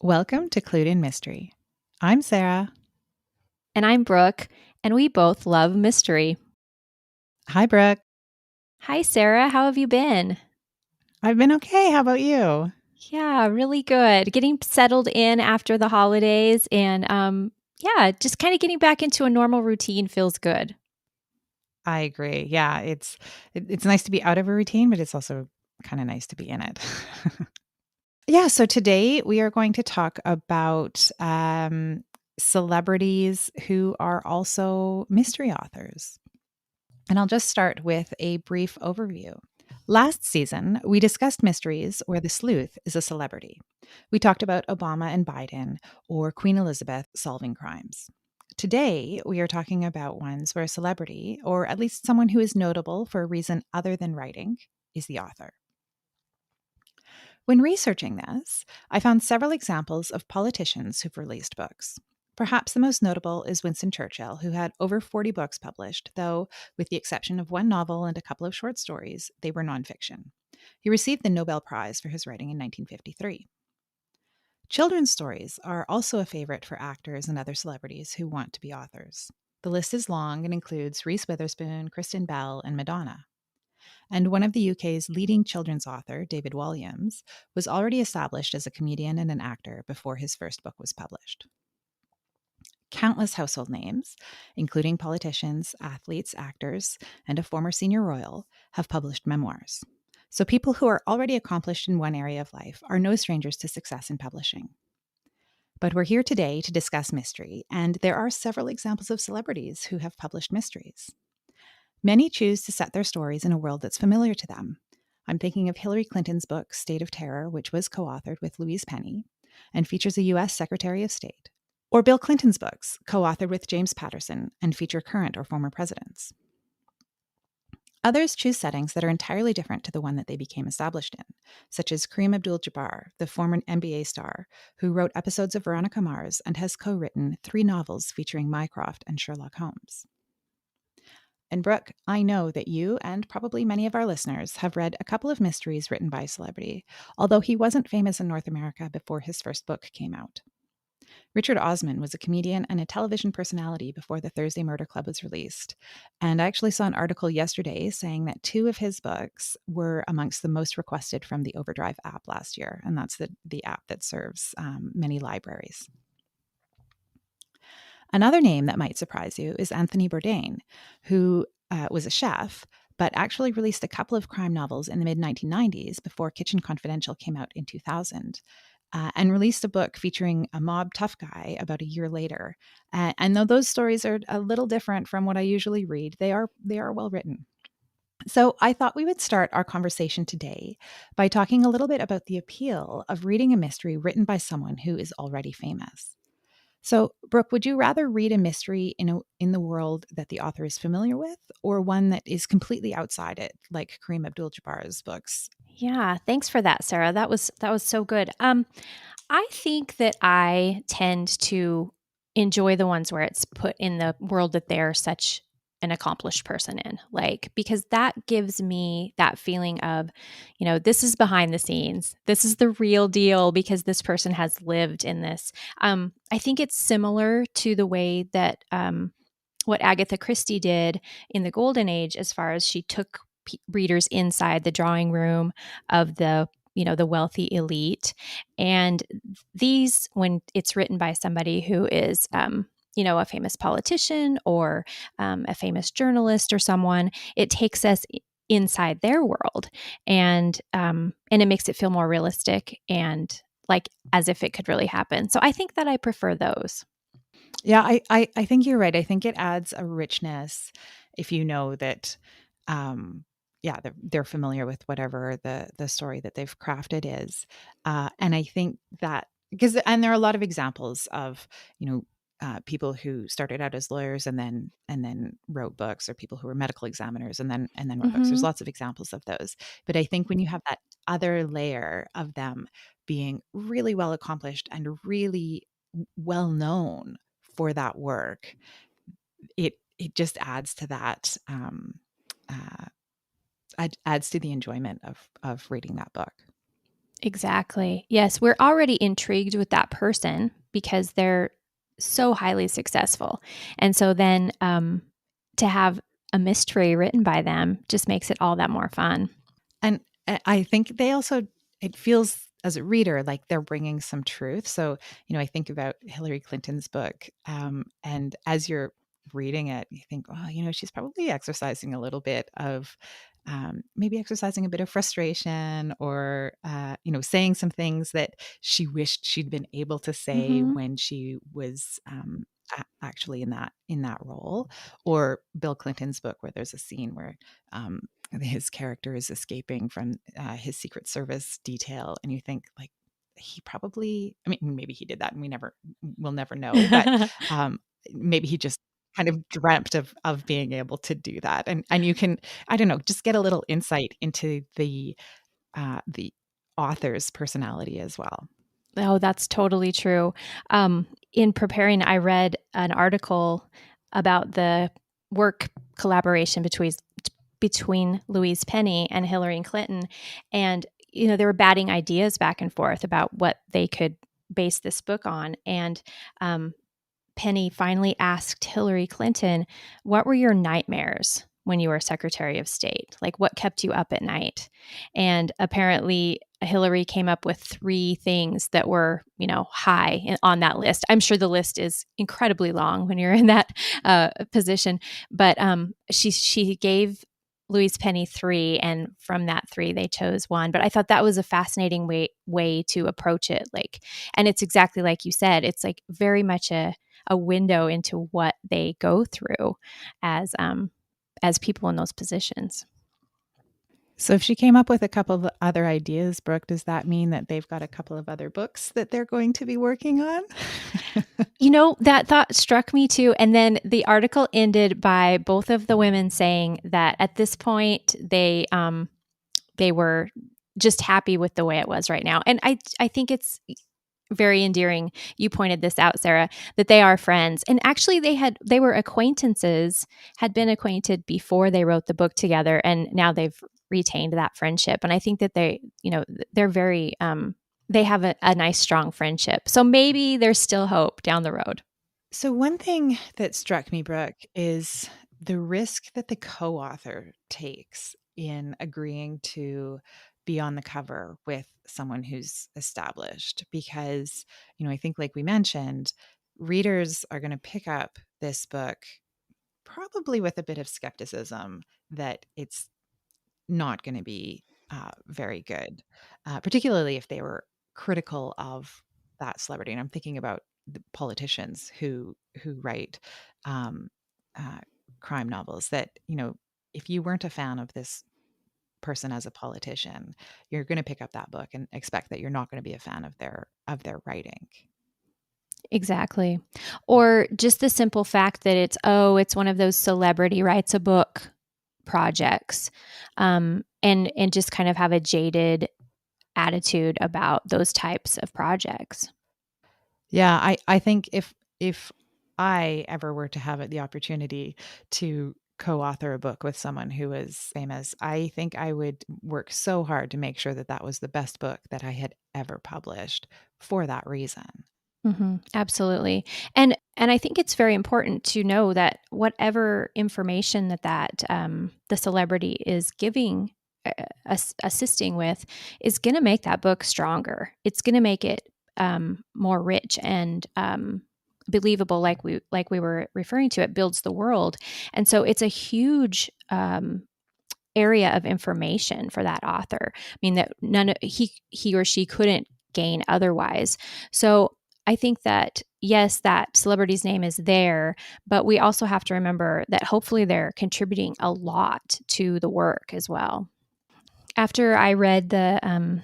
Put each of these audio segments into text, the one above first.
Welcome to Clued in Mystery. I'm Sarah. And I'm Brooke, and we both love mystery. Hi, Brooke. Hi, Sarah. How have you been? I've been okay. How about you? Yeah, really good. Getting settled in after the holidays and just kind of getting back into a normal routine feels good. I agree. Yeah, it's nice to be out of a routine, but it's also kind of nice to be in it. Yeah, so today we are going to talk about celebrities who are also mystery authors. And I'll just start with a brief overview. Last season, we discussed mysteries where the sleuth is a celebrity. We talked about Obama and Biden or Queen Elizabeth solving crimes. Today, we are talking about ones where a celebrity, or at least someone who is notable for a reason other than writing, is the author. When researching this, I found several examples of politicians who've released books. Perhaps the most notable is Winston Churchill, who had over 40 books published, though, with the exception of one novel and a couple of short stories, they were nonfiction. He received the Nobel Prize for his writing in 1953. Children's stories are also a favorite for actors and other celebrities who want to be authors. The list is long and includes Reese Witherspoon, Kristen Bell, and Madonna. And one of the UK's leading children's author, David Walliams, was already established as a comedian and an actor before his first book was published. Countless household names, including politicians, athletes, actors, and a former senior royal, have published memoirs. So people who are already accomplished in one area of life are no strangers to success in publishing. But we're here today to discuss mystery, and there are several examples of celebrities who have published mysteries. Many choose to set their stories in a world that's familiar to them. I'm thinking of Hillary Clinton's book, State of Terror, which was co-authored with Louise and features a U.S. Secretary of State. Or Bill Clinton's books, co-authored with James Patterson, and feature current or former presidents. Others choose settings that are entirely different to the one that they became established in, such as Kareem Abdul-Jabbar, the former NBA star, who wrote episodes of Veronica Mars and has co-written 3 novels featuring Mycroft and Sherlock Holmes. And Brooke, I know that you and probably many of our listeners have read a couple of mysteries written by a celebrity, although he wasn't famous in North America before his first book came out. Richard Osman was a comedian and a television personality before The Thursday Murder Club was released. And I actually saw an article yesterday saying that 2 of his books were amongst the most requested from the Overdrive app last year. And that's the app that serves many libraries. Another name that might surprise you is Anthony Bourdain, who was a chef, but actually released a couple of crime novels in the mid-1990s before Kitchen Confidential came out in 2000. And released a book featuring a mob tough guy about a year later. And though those stories are a little different from what I usually read, they are well written. So I thought we would start our conversation today by talking a little bit about the appeal of reading a mystery written by someone who is already famous. So, Brooke, would you rather read a mystery in the world that the author is familiar with, or one that is completely outside it, like Kareem Abdul-Jabbar's books? Yeah, thanks for that, Sarah. That was so good. I think that I tend to enjoy the ones where it's put in the world that they're such an accomplished person in, like, because that gives me that feeling of, this is behind the scenes. This is the real deal because this person has lived in this. I think it's similar to the way that what Agatha Christie did in the Golden Age, as far as she took readers inside the drawing room of the wealthy elite. And these, when it's written by somebody who is, a famous politician or a famous journalist or someone, it takes us inside their world, and it makes it feel more realistic and like as if it could really happen. So I think that I prefer those. Yeah, I think you're right. I think it adds a richness if you know that, they're familiar with whatever the story that they've crafted is. And I think that and there are a lot of examples of, people who started out as lawyers and then wrote books, or people who were medical examiners and then wrote books. There's lots of examples of those. But I think when you have that other layer of them being really well accomplished and really well known for that work, it just adds to that, adds to the enjoyment of reading that book. Exactly. Yes, we're already intrigued with that person because they're so highly successful. And so then to have a mystery written by them just makes it all that more fun. And I think they also, it feels as a reader like they're bringing some truth. So, I think about Hillary Clinton's book, and as you're reading it, you think, oh, she's probably exercising a little bit of, maybe exercising a bit of frustration, or, saying some things that she wished she'd been able to say Mm-hmm. when she was, actually in that role. Or Bill Clinton's book, where there's a scene where, his character is escaping from, his Secret Service detail, and you think, like, he probably, I mean, maybe he did that and we'll never know, but, um, maybe he just kind of dreamt of being able to do that, and you can, I don't know, just get a little insight into the author's personality as well. Oh, that's totally true. In preparing, I read an article about the work collaboration between Louise Penny and Hillary Clinton, and they were batting ideas back and forth about what they could base this book on. And um, Penny finally asked Hillary Clinton, "What were your nightmares when you were Secretary of State? Like, what kept you up at night?" And apparently, Hillary came up with 3 things that were, high on that list. I'm sure the list is incredibly long when you're in that position, but she gave Louise Penny 3, and from that 3, they chose one. But I thought that was a fascinating way to approach it. Like, and it's exactly like you said. It's like very much a window into what they go through as people in those positions. So if she came up with a couple of other ideas, Brooke, does that mean that they've got a couple of other books that they're going to be working on? That thought struck me too. And then the article ended by both of the women saying that at this point they were just happy with the way it was right now. And I think it's very endearing. You pointed this out, Sarah, that they are friends. And actually they were acquaintances, had been acquainted before they wrote the book together, and now they've retained that friendship. And I think that they're very they have a nice strong friendship. So maybe there's still hope down the road. So one thing that struck me, Brooke, is the risk that the co-author takes in agreeing to be on the cover with someone who's established. Because, I think, like we mentioned, readers are going to pick up this book probably with a bit of skepticism that it's not going to be, very good, particularly if they were critical of that celebrity. And I'm thinking about the politicians who write, um, uh, crime novels. That, if you weren't a fan of this person as a politician, you're going to pick up that book and expect that you're not going to be a fan of their writing. Exactly. Or just the simple fact that it's one of those celebrity writes a book projects, and just kind of have a jaded attitude about those types of projects. Yeah, I think if I ever were to have the opportunity to co-author a book with someone who was famous, I think I would work so hard to make sure that that was the best book that I had ever published for that reason. Absolutely. And I think it's very important to know that whatever information that the celebrity is giving, assisting with, is going to make that book stronger. It's going to make it more rich and believable, like we were referring to. It builds the world, and so it's a huge area of information for that author. I mean, that he or she couldn't gain otherwise. So I think that, yes, that celebrity's name is there, but we also have to remember that hopefully they're contributing a lot to the work as well. After I read the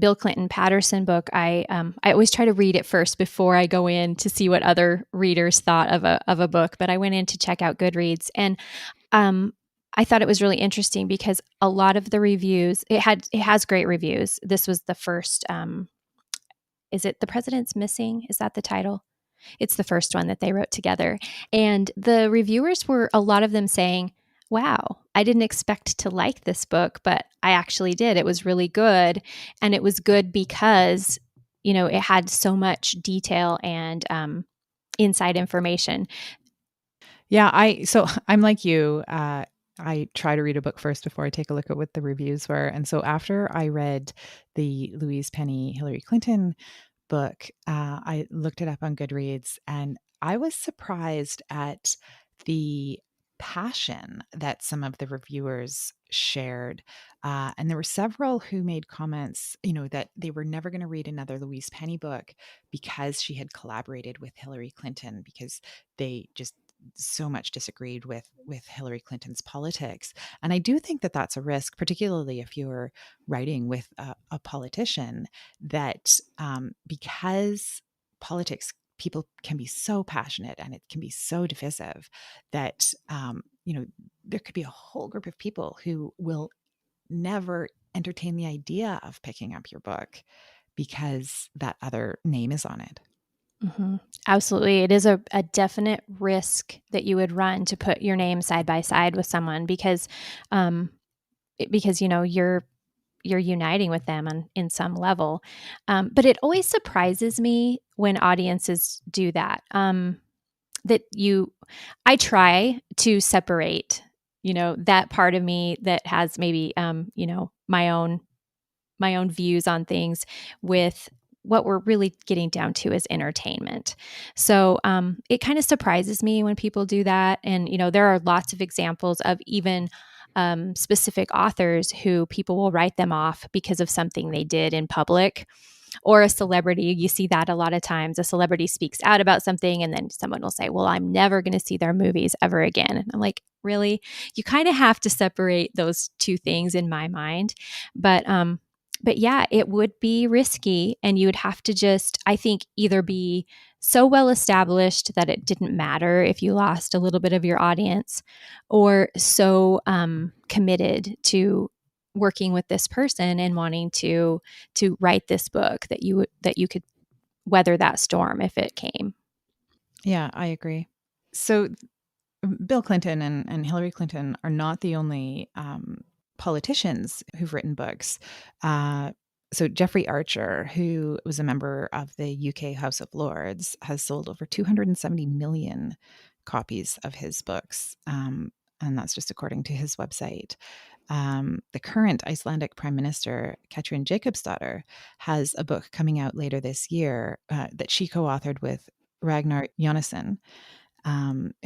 Bill Clinton Patterson book, I always try to read it first before I go in to see what other readers thought of a book. But I went in to check out Goodreads, and I thought it was really interesting because a lot of the reviews, it has great reviews. This was the first. Is it The President's Missing? Is that the title? It's the first one that they wrote together. And the reviewers were, a lot of them saying, wow, I didn't expect to like this book, but I actually did. It was really good. And it was good because, it had so much detail and inside information. Yeah, so I'm like you. I try to read a book first before I take a look at what the reviews were. And so after I read the Louise Penny Hillary Clinton book, I looked it up on Goodreads, and I was surprised at the passion that some of the reviewers shared. And there were several who made comments, that they were never going to read another Louise Penny book because she had collaborated with Hillary Clinton, because they just so much disagreed with Hillary Clinton's politics. And I do think that that's a risk, particularly if you're writing with a politician, that because politics, people can be so passionate and it can be so divisive that there could be a whole group of people who will never entertain the idea of picking up your book because that other name is on it. Mm-hmm. Absolutely. It is a definite risk that you would run to put your name side by side with someone because you're uniting with them in some level. But it always surprises me when audiences do that. I try to separate, that part of me that has maybe, my own views on things with what we're really getting down to is entertainment. So it kind of surprises me when people do that. And, there are lots of examples of even specific authors who people will write them off because of something they did in public, or a celebrity. You see that a lot of times. A celebrity speaks out about something and then someone will say, well, I'm never going to see their movies ever again. And I'm like, really? You kind of have to separate those two things in my mind. But yeah, it would be risky, and you would have to just, I think, either be so well established that it didn't matter if you lost a little bit of your audience, or so committed to working with this person and wanting to write this book that you could weather that storm if it came. Yeah, I agree. So Bill Clinton and Hillary Clinton are not the only politicians who've written books. So Jeffrey Archer, who was a member of the UK House of Lords, has sold over 270 million copies of his books. And that's just according to his website. The current Icelandic Prime Minister, Katrín Jakobsdóttir, has a book coming out later this year that she co-authored with Ragnar Jónasson,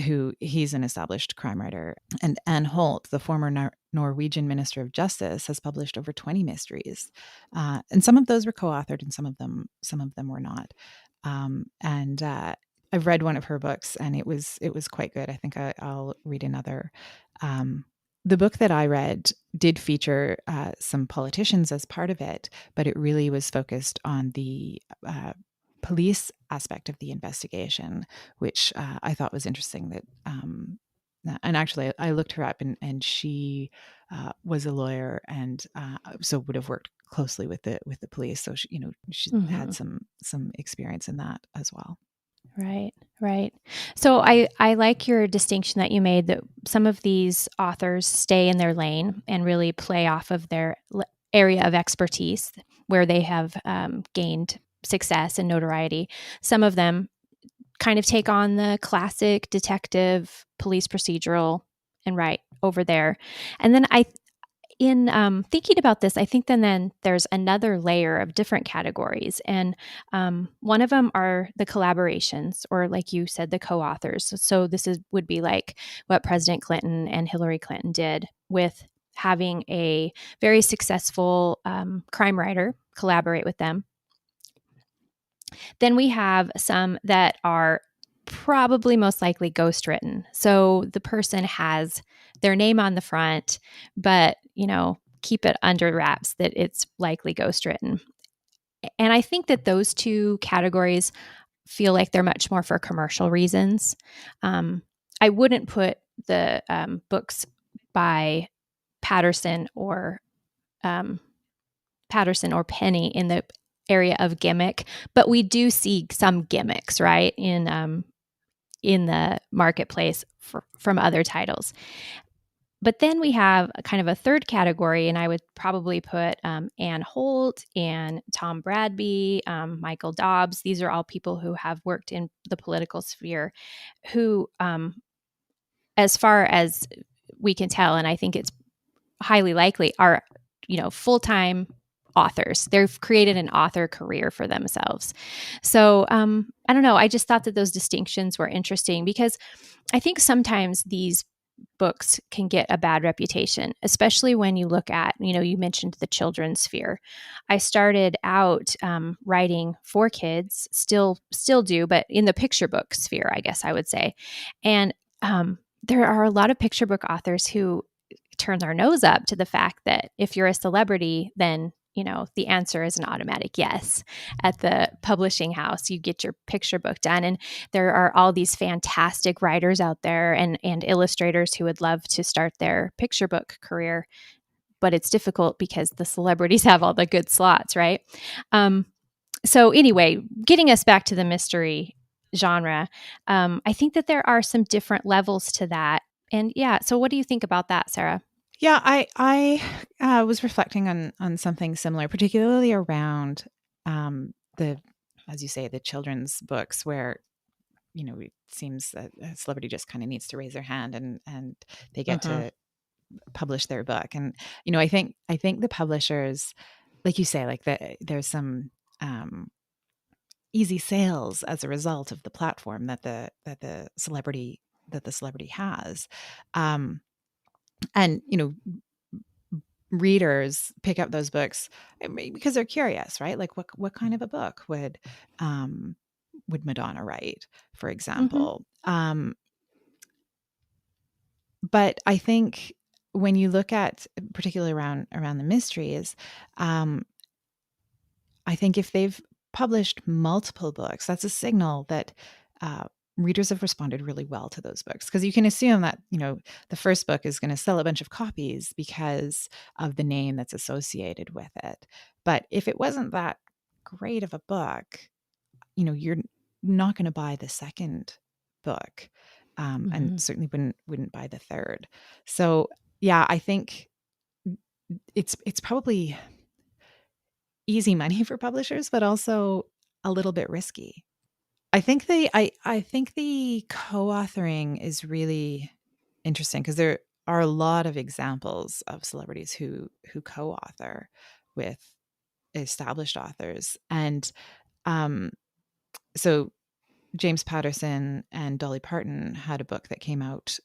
who he's an established crime writer. And Anne Holt, the former Norwegian Minister of Justice, has published over 20 mysteries. And some of those were co-authored and some of them were not. And I've read one of her books and it was quite good. I think I'll read another. The book that I read did feature some politicians as part of it, but it really was focused on the police aspect of the investigation, which I thought was interesting. And actually, I looked her up, and she was a lawyer, and so would have worked closely with the police. So she Mm-hmm. had some experience in that as well. Right. So I like your distinction that you made, that some of these authors stay in their lane and really play off of their area of expertise where they have gained success and notoriety. Some of them kind of take on the classic detective police procedural and write over there. And then in thinking about this, I think then there's another layer of different categories. And one of them are the collaborations, or like you said, the co-authors. So this would be like what President Clinton and Hillary Clinton did with having a very successful crime writer collaborate with them. Then we have some that are probably most likely ghostwritten. So the person has their name on the front, but, keep it under wraps that it's likely ghostwritten. And I think that those two categories feel like they're much more for commercial reasons. I wouldn't put the books by Patterson or Penny in the area of gimmick, but we do see some gimmicks, right, in the marketplace from other titles. But then we have a kind of a third category, and I would probably put Anne Holt and Tom Bradby, Michael Dobbs. These are all people who have worked in the political sphere who, as far as we can tell, and I think it's highly likely, are, full-time authors. They've created an author career for themselves. So I don't know. I just thought that those distinctions were interesting because I think sometimes these books can get a bad reputation, especially when you look at, you mentioned the children's sphere. I started out writing for kids, still do, but in the picture book sphere, I guess I would say. And there are a lot of picture book authors who turn their nose up to the fact that if you're a celebrity, then the answer is an automatic yes. At the publishing house, you get your picture book done. And there are all these fantastic writers out there and illustrators who would love to start their picture book career. But it's difficult because the celebrities have all the good slots, right? So anyway, getting us back to the mystery genre, I think that there are some different levels to that. And yeah, so what do you think about that, Sarah? Yeah, I was reflecting on something similar, particularly around the, as you say, the children's books where, it seems that a celebrity just kind of needs to raise their hand and they get to publish their book. And, I think the publishers, like you say, like there's some easy sales as a result of the platform that the celebrity has. And readers pick up those books because they're curious, right? Like what kind of a book would Madonna write, for example? But I think when you look at particularly around the mysteries, I think if they've published multiple books, that's a signal that readers have responded really well to those books, because you can assume that the first book is going to sell a bunch of copies because of the name that's associated with it. But if it wasn't that great of a book, you're not going to buy the second book, and certainly wouldn't buy the third. So yeah, I think it's probably easy money for publishers, but also a little bit risky. I think the co-authoring is really interesting because there are a lot of examples of celebrities who co-author with established authors. And so James Patterson and Dolly Parton had a book that came out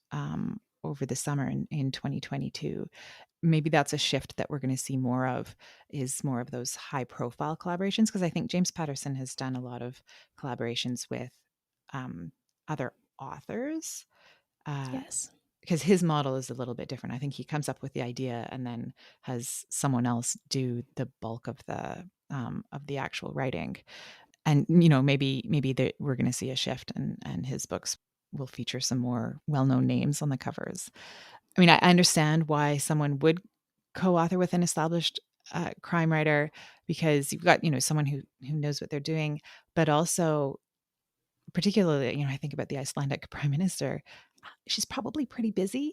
over the summer in 2022. Maybe that's a shift that we're going to see more of, is more of those high profile collaborations. Because I think James Patterson has done a lot of collaborations with other authors. Yes. Because his model is a little bit different. I think he comes up with the idea and then has someone else do the bulk of the actual writing. And, maybe we're going to see a shift and his books will feature some more well-known names on the covers. I mean, I understand why someone would co-author with an established crime writer, because you've got, someone who knows what they're doing, but also particularly, I think about the Icelandic prime minister. She's probably pretty busy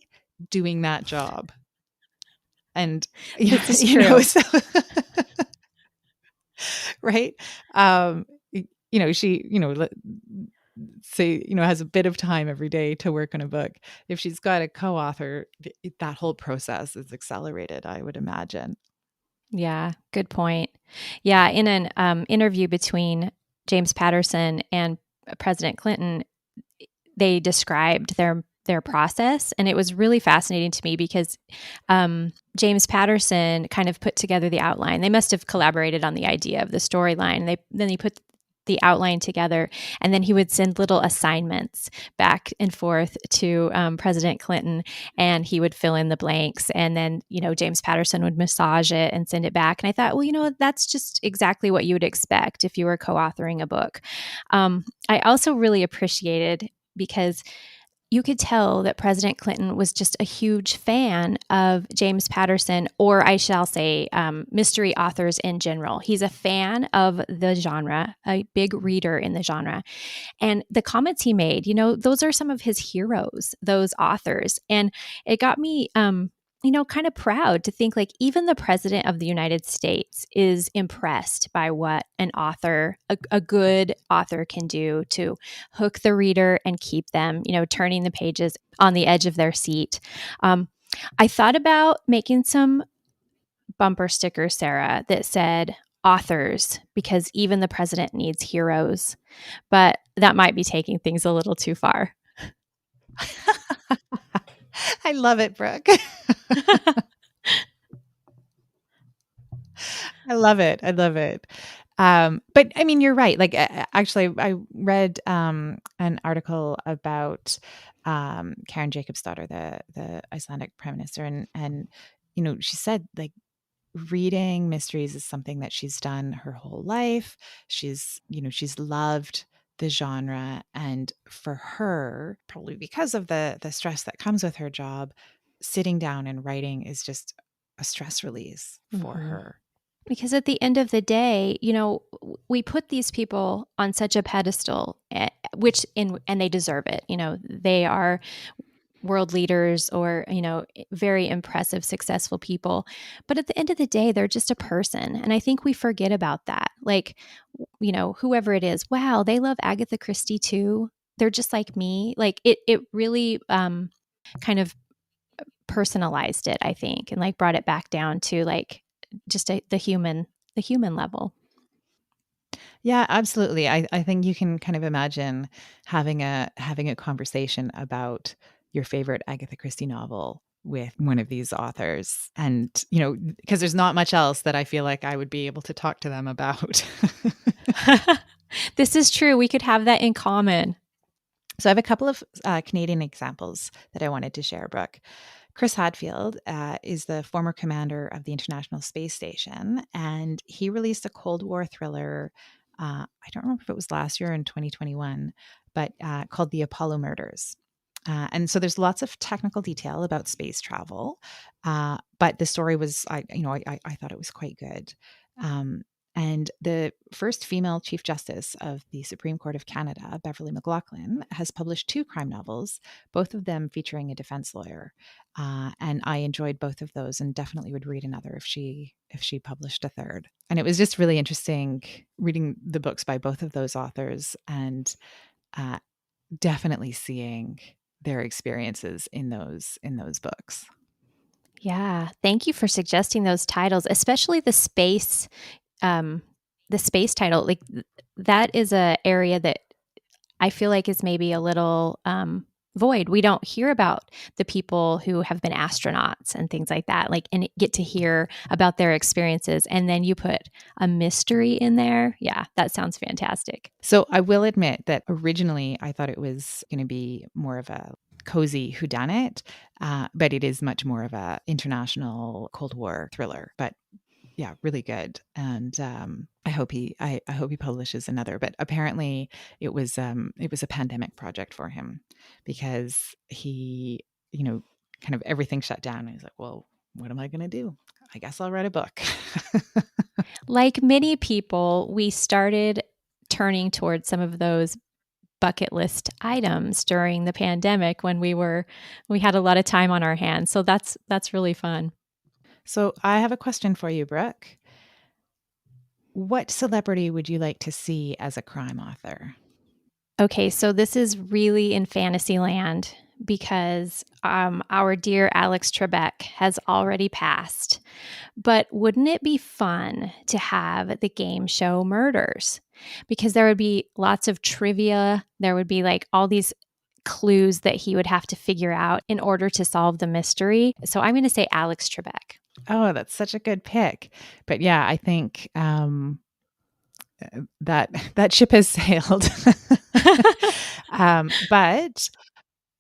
doing that job. And, this is true. So, right. She, say, has a bit of time every day to work on a book. If she's got a co-author, that whole process is accelerated, I would imagine. Yeah, good point. Yeah, in an interview between James Patterson and President Clinton, they described their process, and it was really fascinating to me because James Patterson kind of put together the outline. They must have collaborated on the idea of the storyline. Then he put the outline together, and then he would send little assignments back and forth to President Clinton, and he would fill in the blanks, and then James Patterson would massage it and send it back. And I thought, well, that's just exactly what you would expect if you were co-authoring a book. I also really appreciated, because you could tell that President Clinton was just a huge fan of James Patterson, or I shall say, mystery authors in general. He's a fan of the genre, a big reader in the genre. And the comments he made, those are some of his heroes, those authors. And it got me, kind of proud to think like even the president of the United States is impressed by what an author, a good author can do to hook the reader and keep them, turning the pages on the edge of their seat. I thought about making some bumper stickers, Sarah, that said authors, because even the president needs heroes, but that might be taking things a little too far. I love it, Brooke. I love it. I love it. But I mean, you're right. Like, actually, I read an article about Katrín Jakobsdóttir, the Icelandic prime minister, and she said like reading mysteries is something that she's done her whole life. She's loved the genre, and for her, probably because of the stress that comes with her job, sitting down and writing is just a stress release for her. Because at the end of the day, we put these people on such a pedestal, and they deserve it. They are world leaders or, very impressive, successful people. But at the end of the day, they're just a person. And I think we forget about that. Like, whoever it is, wow, they love Agatha Christie too. They're just like me. Like it really kind of personalized it, I think, and like brought it back down to like just the human level. Yeah, absolutely. I think you can kind of imagine having a conversation about your favorite Agatha Christie novel with one of these authors. And, because there's not much else that I feel like I would be able to talk to them about. This is true. We could have that in common. So I have a couple of Canadian examples that I wanted to share, Brooke. Chris Hadfield is the former commander of the International Space Station, and he released a Cold War thriller. I don't remember if it was last year in 2021, but called The Apollo Murders. And so there's lots of technical detail about space travel, but the story was, I thought it was quite good. And the first female Chief Justice of the Supreme Court of Canada, Beverley McLachlin, has published 2 crime novels, both of them featuring a defense lawyer. And I enjoyed both of those and definitely would read another if she published a third. And it was just really interesting reading the books by both of those authors and definitely seeing their experiences in those books. Yeah. Thank you for suggesting those titles, especially the space title. Like that is a area that I feel like is maybe a little void. We don't hear about the people who have been astronauts and things like that, like, and get to hear about their experiences. And then you put a mystery in there. Yeah, that sounds fantastic. So I will admit that originally I thought it was going to be more of a cozy whodunit, but it is much more of a international Cold War thriller. But yeah, really good. And I hope he publishes another. But apparently it was a pandemic project for him because he, kind of everything shut down. And he's like, well, what am I going to do? I guess I'll write a book. Like many people, we started turning towards some of those bucket list items during the pandemic when we had a lot of time on our hands. So that's really fun. So I have a question for you, Brooke. What celebrity would you like to see as a crime author? Okay, so this is really in fantasy land because our dear Alex Trebek has already passed. But wouldn't it be fun to have the game show Murders? Because there would be lots of trivia. There would be like all these clues that he would have to figure out in order to solve the mystery. So I'm going to say Alex Trebek. Oh, that's such a good pick. But yeah, I think that ship has sailed. But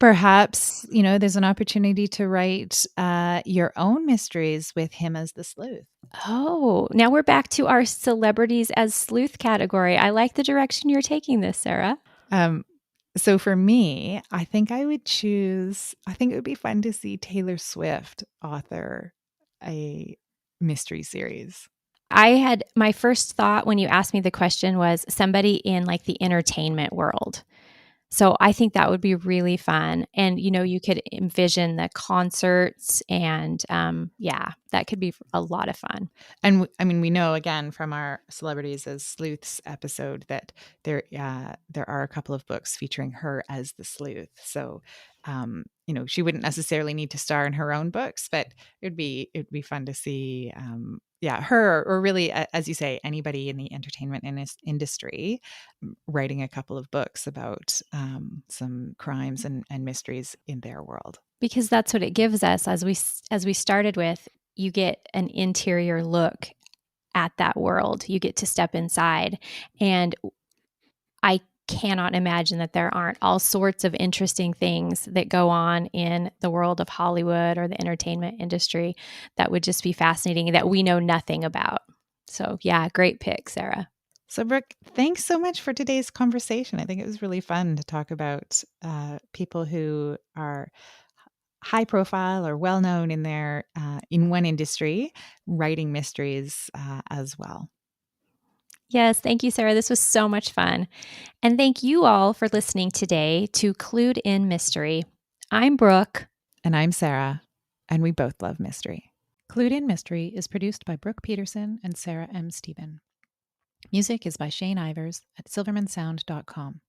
perhaps, there's an opportunity to write your own mysteries with him as the sleuth. Oh, now we're back to our celebrities as sleuth category. I like the direction you're taking this, Sarah. So for me, I think I think it would be fun to see Taylor Swift author a mystery series. I had my first thought when you asked me the question was somebody in like the entertainment world. So I think that would be really fun. And, you could envision the concerts and yeah, that could be a lot of fun. And I mean, we know again from our Celebrities as Sleuths episode that there are a couple of books featuring her as the sleuth. So, she wouldn't necessarily need to star in her own books, but it'd be fun to see, her or really, as you say, anybody in the entertainment industry writing a couple of books about some crimes and mysteries in their world. Because that's what it gives us as we started with. You get an interior look at that world. You get to step inside, and I cannot imagine that there aren't all sorts of interesting things that go on in the world of Hollywood or the entertainment industry that would just be fascinating that we know nothing about. So yeah, great pick, Sarah. So, Brooke, thanks so much for today's conversation. I think it was really fun to talk about people who are high profile or well known in their in one industry, writing mysteries as well. Yes, thank you, Sarah. This was so much fun. And thank you all for listening today to Clued in Mystery. I'm Brooke. And I'm Sarah, and we both love mystery. Clued in Mystery is produced by Brooke Peterson and Sarah M. Stephen. Music is by Shane Ivers at silvermansound.com.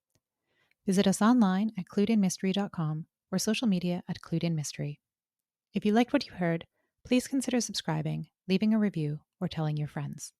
Visit us online at cluedinmystery.com or social media at Clued in Mystery. If you liked what you heard, please consider subscribing, leaving a review, or telling your friends.